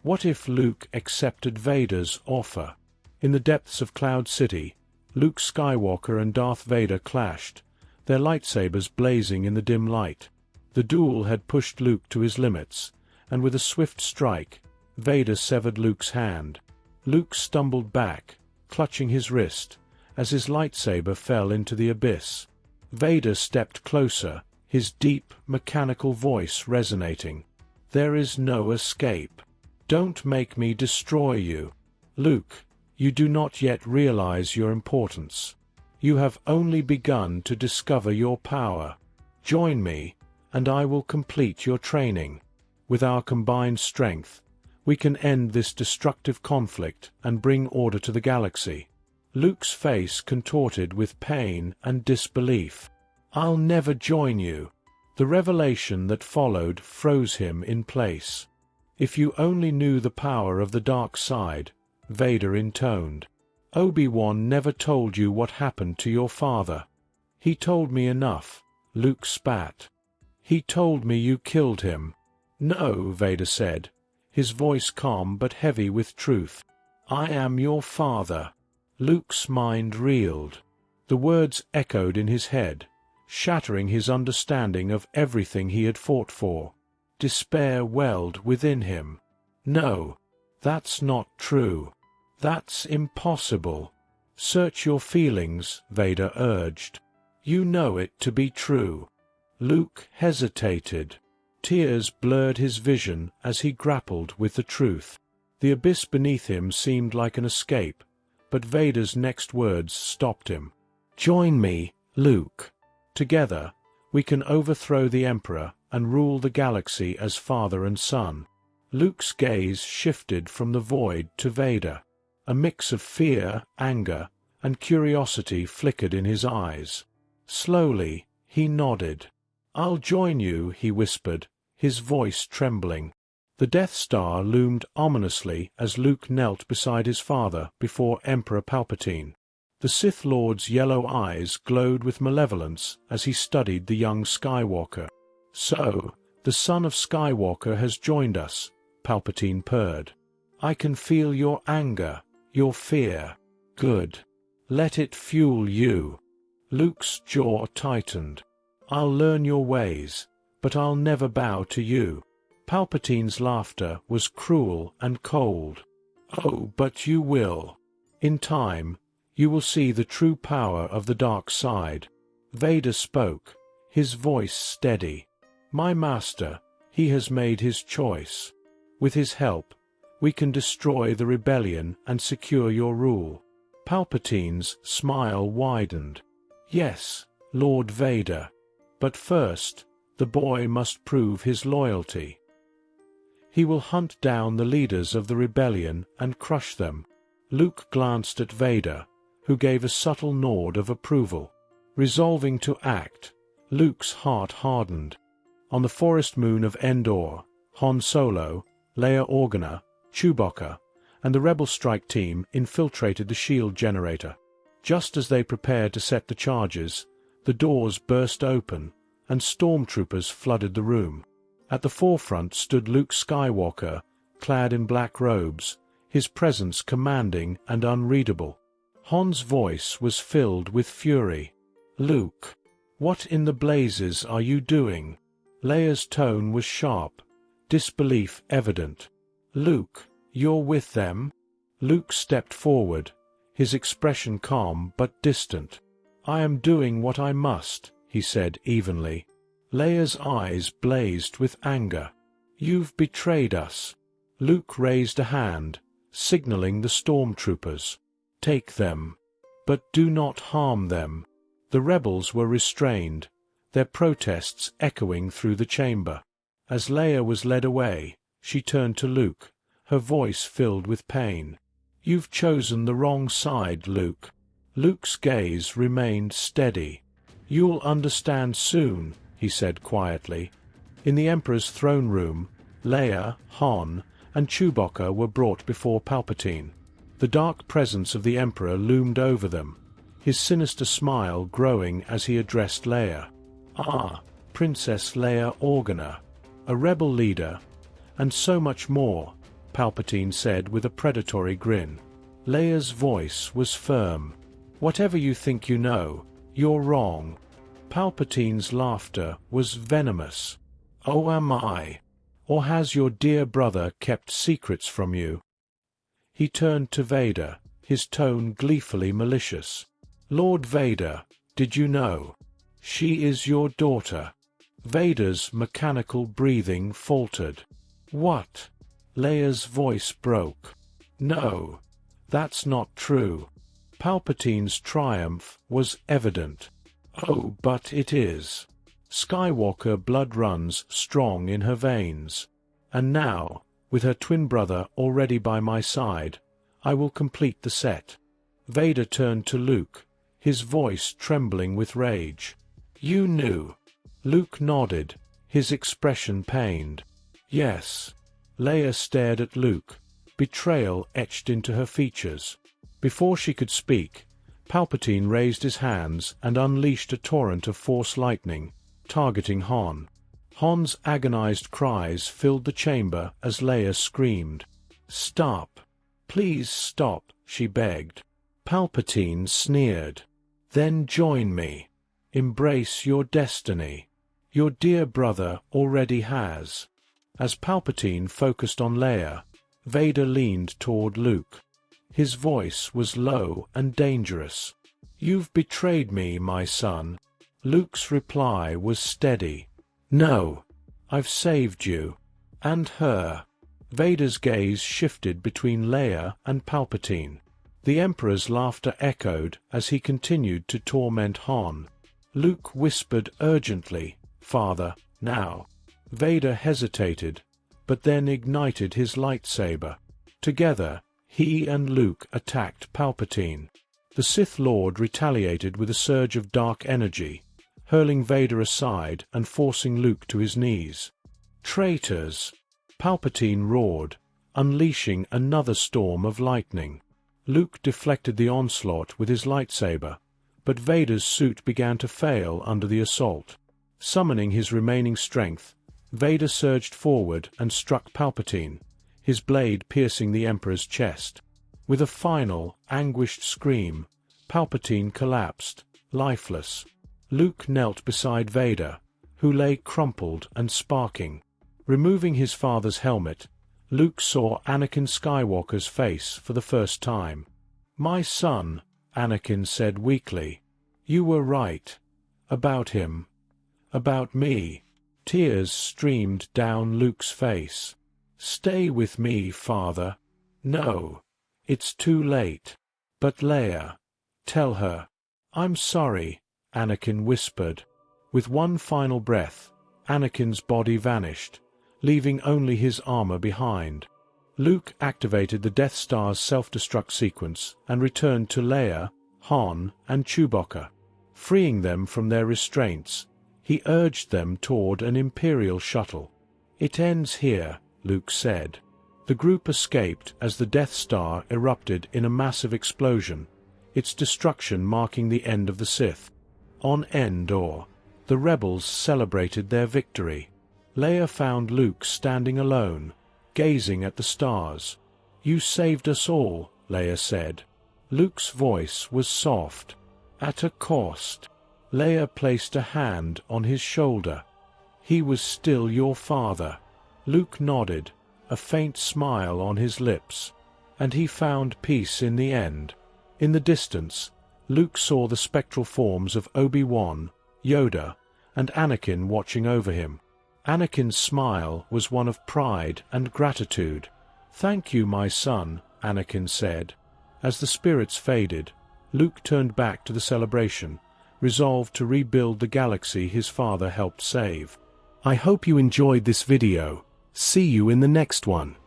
What if Luke accepted Vader's offer? In the depths of Cloud City, Luke Skywalker and Darth Vader clashed, their lightsabers blazing in the dim light. The duel had pushed Luke to his limits, and with a swift strike, Vader severed Luke's hand. Luke stumbled back, clutching his wrist, as his lightsaber fell into the abyss. Vader stepped closer, his deep, mechanical voice resonating. "There is no escape. Don't make me destroy you. Luke, you do not yet realize your importance. You have only begun to discover your power. Join me, and I will complete your training. With our combined strength, we can end this destructive conflict and bring order to the galaxy." Luke's face contorted with pain and disbelief. "I'll never join you." The revelation that followed froze him in place. "If you only knew the power of the dark side," Vader intoned. "Obi-Wan never told you what happened to your father." "He told me enough," Luke spat. "He told me you killed him." "No," Vader said, his voice calm but heavy with truth. "I am your father." Luke's mind reeled. The words echoed in his head, shattering his understanding of everything he had fought for. Despair welled within him. "No, that's not true. That's impossible." "Search your feelings," Vader urged. "You know it to be true." Luke hesitated. Tears blurred his vision as he grappled with the truth. The abyss beneath him seemed like an escape, but Vader's next words stopped him. "Join me, Luke. Together, we can overthrow the Emperor and rule the galaxy as father and son." Luke's gaze shifted from the void to Vader. A mix of fear, anger, and curiosity flickered in his eyes. Slowly, he nodded. "I'll join you," he whispered, his voice trembling. The Death Star loomed ominously as Luke knelt beside his father before Emperor Palpatine. The Sith Lord's yellow eyes glowed with malevolence as he studied the young Skywalker. "So, the son of Skywalker has joined us," Palpatine purred. "I can feel your anger, your fear. Good. Let it fuel you." Luke's jaw tightened. "I'll learn your ways, but I'll never bow to you." Palpatine's laughter was cruel and cold. "Oh, but you will. In time, you will see the true power of the dark side." Vader spoke, his voice steady. "My master, he has made his choice. With his help, we can destroy the rebellion and secure your rule." Palpatine's smile widened. "Yes, Lord Vader. But first, the boy must prove his loyalty. He will hunt down the leaders of the rebellion and crush them." Luke glanced at Vader, who gave a subtle nod of approval. Resolving to act, Luke's heart hardened. On the forest moon of Endor, Han Solo, Leia Organa, Chewbacca, and the Rebel strike team infiltrated the shield generator. Just as they prepared to set the charges, the doors burst open, and stormtroopers flooded the room. At the forefront stood Luke Skywalker, clad in black robes, his presence commanding and unreadable. Han's voice was filled with fury. "Luke, what in the blazes are you doing?" Leia's tone was sharp, disbelief evident. "Luke, you're with them?" Luke stepped forward, his expression calm but distant. "I am doing what I must," he said evenly. Leia's eyes blazed with anger. "You've betrayed us." Luke raised a hand, signaling the stormtroopers. "Take them. But do not harm them." The rebels were restrained, their protests echoing through the chamber. As Leia was led away, she turned to Luke, her voice filled with pain. "You've chosen the wrong side, Luke." Luke's gaze remained steady. "You'll understand soon," he said quietly. In the Emperor's throne room, Leia, Han, and Chewbacca were brought before Palpatine. The dark presence of the Emperor loomed over them, his sinister smile growing as he addressed Leia. "Ah, Princess Leia Organa, a rebel leader, and so much more," Palpatine said with a predatory grin. Leia's voice was firm. "Whatever you think you know, you're wrong." Palpatine's laughter was venomous. "Oh, am I? Or has your dear brother kept secrets from you?" He turned to Vader, his tone gleefully malicious. "Lord Vader, did you know? She is your daughter." Vader's mechanical breathing faltered. "What?" Leia's voice broke. "No, that's not true." Palpatine's triumph was evident. "Oh, but it is. Skywalker blood runs strong in her veins. And now, with her twin brother already by my side, I will complete the set." Vader turned to Luke, his voice trembling with rage. "You knew?" Luke nodded, his expression pained. "Yes." Leia stared at Luke, betrayal etched into her features. Before she could speak, Palpatine raised his hands and unleashed a torrent of Force lightning, targeting Han. Han's agonized cries filled the chamber as Leia screamed. "Stop! Please stop," she begged. Palpatine sneered. "Then join me. Embrace your destiny. Your dear brother already has." As Palpatine focused on Leia, Vader leaned toward Luke. His voice was low and dangerous. "You've betrayed me, my son." Luke's reply was steady. "No, I've saved you. And her." Vader's gaze shifted between Leia and Palpatine. The Emperor's laughter echoed as he continued to torment Han. Luke whispered urgently, "Father, now." Vader hesitated, but then ignited his lightsaber. Together, he and Luke attacked Palpatine. The Sith Lord retaliated with a surge of dark energy, hurling Vader aside and forcing Luke to his knees. "Traitors!" Palpatine roared, unleashing another storm of lightning. Luke deflected the onslaught with his lightsaber, but Vader's suit began to fail under the assault. Summoning his remaining strength, Vader surged forward and struck Palpatine, his blade piercing the Emperor's chest. With a final, anguished scream, Palpatine collapsed, lifeless. Luke knelt beside Vader, who lay crumpled and sparking. Removing his father's helmet, Luke saw Anakin Skywalker's face for the first time. "My son," Anakin said weakly, "you were right. About him. About me." Tears streamed down Luke's face. "Stay with me, father." "No. It's too late." "But Leia. Tell her." "I'm sorry," Anakin whispered. With one final breath, Anakin's body vanished, leaving only his armor behind. Luke activated the Death Star's self-destruct sequence and returned to Leia, Han, and Chewbacca. Freeing them from their restraints, he urged them toward an Imperial shuttle. "It ends here," Luke said. The group escaped as the Death Star erupted in a massive explosion, its destruction marking the end of the Sith. On Endor, the rebels celebrated their victory. Leia found Luke standing alone, gazing at the stars. "You saved us all," Leia said. Luke's voice was soft. "At a cost." Leia placed a hand on his shoulder. "He was still your father." Luke nodded, a faint smile on his lips. "And he found peace in the end." In the distance, Luke saw the spectral forms of Obi-Wan, Yoda, and Anakin watching over him. Anakin's smile was one of pride and gratitude. "Thank you, my son," Anakin said. As the spirits faded, Luke turned back to the celebration, resolved to rebuild the galaxy his father helped save. I hope you enjoyed this video. See you in the next one.